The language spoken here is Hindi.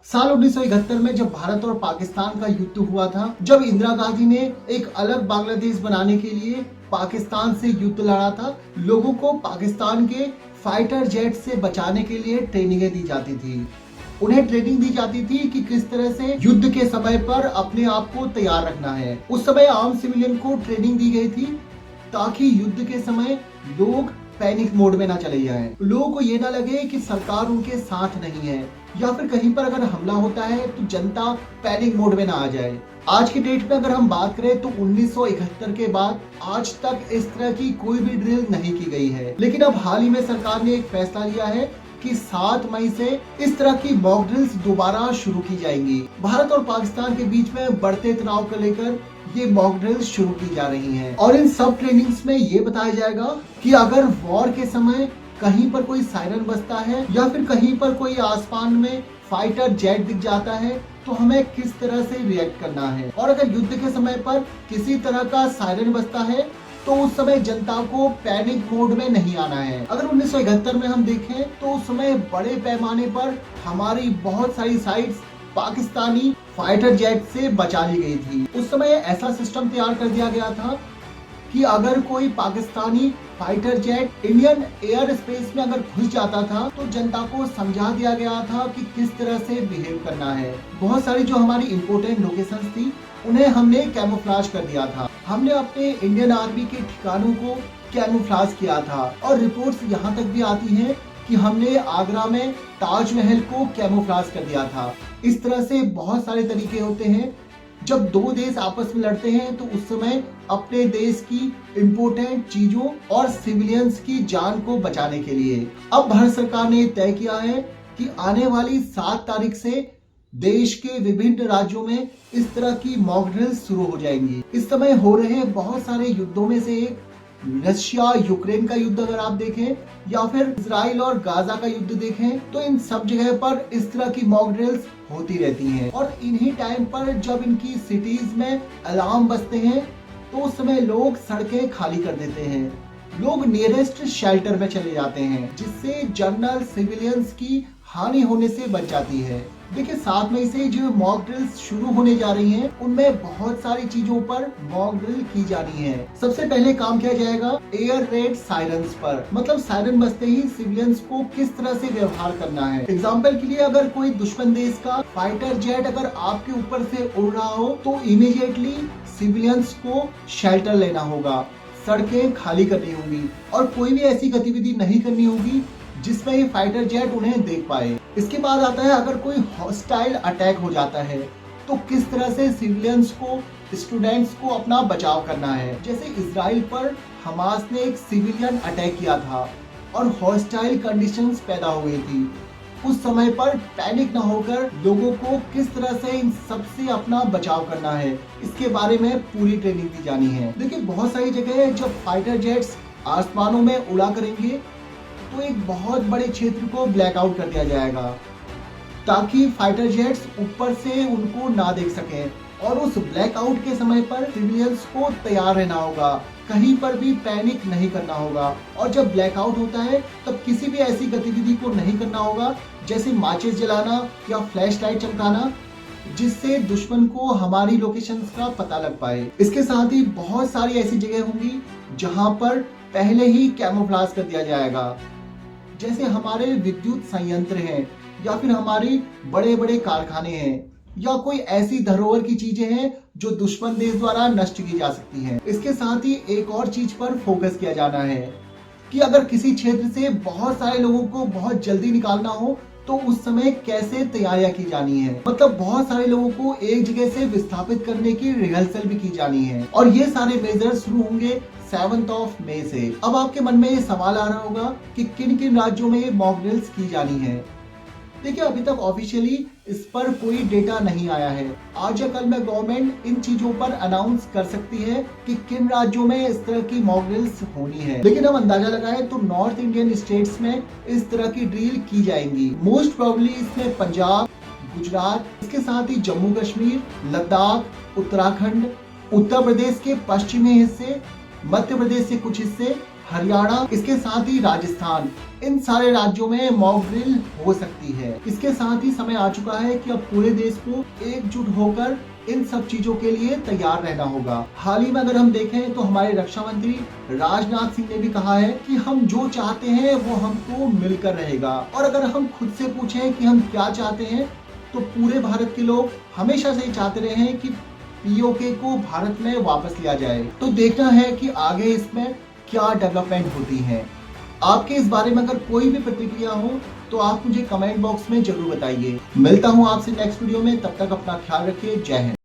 साल 1971 में जब भारत और पाकिस्तान का युद्ध हुआ था, जब इंदिरा गांधी ने एक अलग बांग्लादेश बनाने के लिए पाकिस्तान से युद्ध लड़ा था, लोगों को पाकिस्तान के फाइटर जेट से बचाने के लिए ट्रेनिंगें दी जाती थी। उन्हें ट्रेनिंग दी जाती थी कि किस तरह से युद्ध के समय पर अपने आप को तैयार रखना है। उस समय आम सिविलियन को ट्रेनिंग दी गई थी ताकि युद्ध के समय लोग पैनिक मोड में ना चले जाएं। लोगों को ये ना लगे कि सरकार उनके साथ नहीं है, या फिर कहीं पर अगर हमला होता है तो जनता पैनिक मोड में ना आ जाए। आज की डेट में अगर हम बात करें तो 1971 के बाद आज तक इस तरह की कोई भी ड्रिल नहीं की गई है। लेकिन अब हाल ही में सरकार ने एक फैसला लिया है कि 7 मई से इस तरह की मॉक ड्रिल्स दोबारा शुरू की जाएंगी। भारत और पाकिस्तान के बीच में बढ़ते तनाव को लेकर ये मॉक ड्रिल्स शुरू की जा रही हैं। और इन सब ट्रेनिंग्स में ये बताया जाएगा कि अगर वॉर के समय कहीं पर कोई सायरन बजता है या फिर कहीं पर कोई आसमान में फाइटर जेट दिख जाता है तो हमें किस तरह से रिएक्ट करना है। और अगर युद्ध के समय पर किसी तरह का सायरन बजता है तो उस समय जनता को पैनिक मोड में नहीं आना है। अगर 1971 में हम देखें तो उस समय बड़े पैमाने पर हमारी बहुत सारी साइट्स पाकिस्तानी फाइटर जेट से बचा ली गई थी। उस समय ऐसा सिस्टम तैयार कर दिया गया था कि अगर कोई Pakistani fighter jet Indian air space में अगर घुस जाता था तो जनता को समझा दिया गया था कि किस तरह से बिहेव करना है। बहुत सारी जो हमारी इम्पोर्टेंट लोकेशंस थी उन्हें हमने कैमोफ्लेज कर दिया था। हमने अपने इंडियन आर्मी के ठिकानों को कैमोफ्लेज किया था और रिपोर्ट्स यहाँ तक भी आती हैं कि हमने आगरा में ताजमहल को कैमोफ्लेज कर दिया था। इस तरह से बहुत सारे तरीके होते हैं। जब दो देश आपस में लड़ते हैं तो उस समय अपने देश की इम्पोर्टेंट चीजों और सिविलियंस की जान को बचाने के लिए अब भारत सरकार ने तय किया है कि आने वाली 7 तारीख से देश के विभिन्न राज्यों में इस तरह की मॉक ड्रिल्स शुरू हो जाएंगी। इस समय हो रहे बहुत सारे युद्धों में से एक रशिया यूक्रेन का युद्ध अगर आप देखें या फिर इजराइल और गाजा का युद्ध देखें तो इन सब जगह पर इस तरह की मॉक ड्रिल्स होती रहती हैं। और इन्हीं टाइम पर जब इनकी सिटीज में अलार्म बजते हैं तो उस समय लोग सड़कें खाली कर देते हैं, लोग नियरेस्ट शेल्टर में चले जाते हैं, जिससे जनरल सिविलियंस की हानि होने से बच जाती है। देखिए 7 मई से जो मॉक ड्रिल्स शुरू होने जा रही हैं उनमें बहुत सारी चीजों पर मॉक ड्रिल की जानी है। सबसे पहले काम किया जाएगा एयर रेड सायरन्स पर, मतलब सायरन बजते ही सिविलियंस को किस तरह से व्यवहार करना है। एग्जाम्पल के लिए अगर कोई दुश्मन देश का फाइटर जेट अगर आपके ऊपर से उड़ रहा हो तो इमीडिएटली सिविलियंस को शेल्टर लेना होगा, सड़कें खाली करनी होंगी और कोई भी ऐसी गतिविधि नहीं करनी होगी जिसमें ये फाइटर जेट उन्हें देख पाए। इसके बाद आता है अगर कोई हॉस्टाइल अटैक हो जाता है तो किस तरह से सिविलियंस को, स्टूडेंट्स को अपना बचाव करना है। जैसे इजराइल पर हमास ने एक सिविलियन अटैक किया था और हॉस्टाइल कंडीशंस पैदा हो गई थी। उस समय पर पैनिक ना होकर लोगों को किस तरह से इन सबसे अपना बचाव करना है, इसके बारे में पूरी ट्रेनिंग दी जानी है। देखिए बहुत सारी जगह जब फाइटर जेट्स आसमानों में उड़ा करेंगे तो एक बहुत बड़े क्षेत्र को ब्लैकआउट कर दिया जाएगा ताकि फाइटर जेट्स ऊपर से उनको ना देख सकें। और उस ब्लैकआउट के समय पर सिविलियंस को तैयार रहना होगा, कहीं पर भी पैनिक नहीं करना होगा। और जब ब्लैकआउट होता है तब किसी भी ऐसी गतिविधि को नहीं करना होगा जैसे माचिस जलाना या फ्लैश लाइट चमकाना, जिससे दुश्मन को हमारी लोकेशंस का पता लग पाए। इसके साथ ही बहुत सारी ऐसी जगह होंगी जहां पर पहले ही कैमोफ्लेज कर दिया जाएगा, जैसे हमारे विद्युत संयंत्र हैं या फिर हमारे बड़े बड़े कारखाने हैं या कोई ऐसी धरोहर की चीजें हैं जो दुश्मन देश द्वारा नष्ट की जा सकती हैं। इसके साथ ही एक और चीज पर फोकस किया जाना है कि अगर किसी क्षेत्र से बहुत सारे लोगों को बहुत जल्दी निकालना हो तो उस समय कैसे तैयारियां की जानी है। मतलब बहुत सारे लोगों को एक जगह से विस्थापित करने की रिहर्सल भी की जानी है और ये सारे मेजर्स शुरू होंगे 7 मई से। अब आपके मन में ये सवाल आ रहा होगा कि किन किन राज्यों में ये मॉक ड्रिल्स की जानी है। देखिए अभी तक ऑफिशियली इस पर कोई डेटा नहीं आया है। आज या कल में गवर्नमेंट इन चीजों पर अनाउंस कर सकती है कि किन राज्यों में इस तरह की मॉक ड्रिल्स होनी है। लेकिन हम अंदाजा लगाएं तो नॉर्थ इंडियन स्टेट्स में इस तरह की ड्रिल की जाएंगी। मोस्ट प्रोबेबली इसमें पंजाब, गुजरात, इसके साथ ही जम्मू कश्मीर, लद्दाख, उत्तराखंड, उत्तर प्रदेश के पश्चिमी हिस्से, मध्य प्रदेश से कुछ हिस्से, हरियाणा, इसके साथ ही राजस्थान, इन सारे राज्यों में मॉक ड्रिल हो सकती है। इसके साथ ही समय आ चुका है कि अब पूरे देश को एकजुट होकर इन सब चीजों के लिए तैयार रहना होगा। हाल ही में अगर हम देखें तो हमारे रक्षा मंत्री राजनाथ सिंह ने भी कहा है कि हम जो चाहते हैं वो हमको मिलकर रहेगा। और अगर हम खुद से पूछें कि हम क्या चाहते हैं, तो पूरे भारत के लोग हमेशा से ही चाहते रहे हैं कि पीओके को भारत में वापस लिया जाए। तो देखना है कि आगे इसमें क्या डेवलपमेंट होती है। आपके इस बारे में अगर कोई भी प्रतिक्रिया हो तो आप मुझे कमेंट बॉक्स में जरूर बताइए। मिलता हूं आपसे नेक्स्ट वीडियो में, तब तक अपना ख्याल रखिए। जय हिंद।